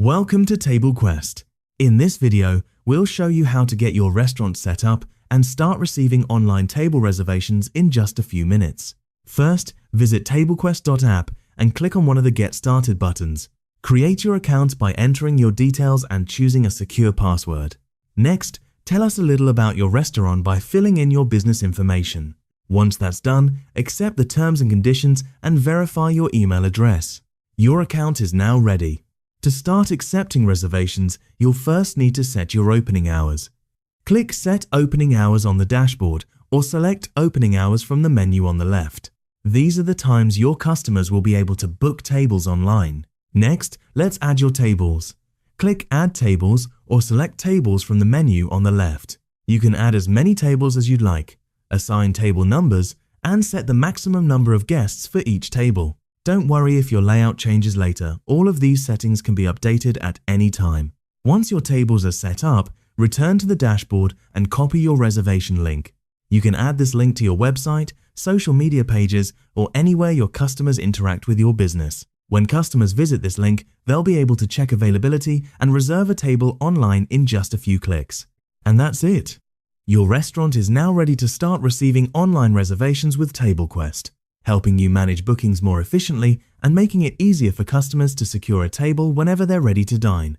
Welcome to TableQuest. In this video, we'll show you how to get your restaurant set up and start receiving online table reservations in just a few minutes. First, visit tablequest.app and click on one of the Get Started buttons. Create your account by entering your details and choosing a secure password. Next, tell us a little about your restaurant by filling in your business information. Once that's done, accept the terms and conditions and verify your email address. Your account is now ready. To start accepting reservations, you'll first need to set your opening hours. Click Set Opening Hours on the dashboard or select Opening Hours from the menu on the left. These are the times your customers will be able to book tables online. Next, let's add your tables. Click Add Tables or select Tables from the menu on the left. You can add as many tables as you'd like, assign table numbers, and set the maximum number of guests for each table. Don't worry if your layout changes later, all of these settings can be updated at any time. Once your tables are set up, return to the dashboard and copy your reservation link. You can add this link to your website, social media pages, or anywhere your customers interact with your business. When customers visit this link, they'll be able to check availability and reserve a table online in just a few clicks. And that's it. Your restaurant is now ready to start receiving online reservations with TableQuest, helping you manage bookings more efficiently and making it easier for customers to secure a table whenever they're ready to dine.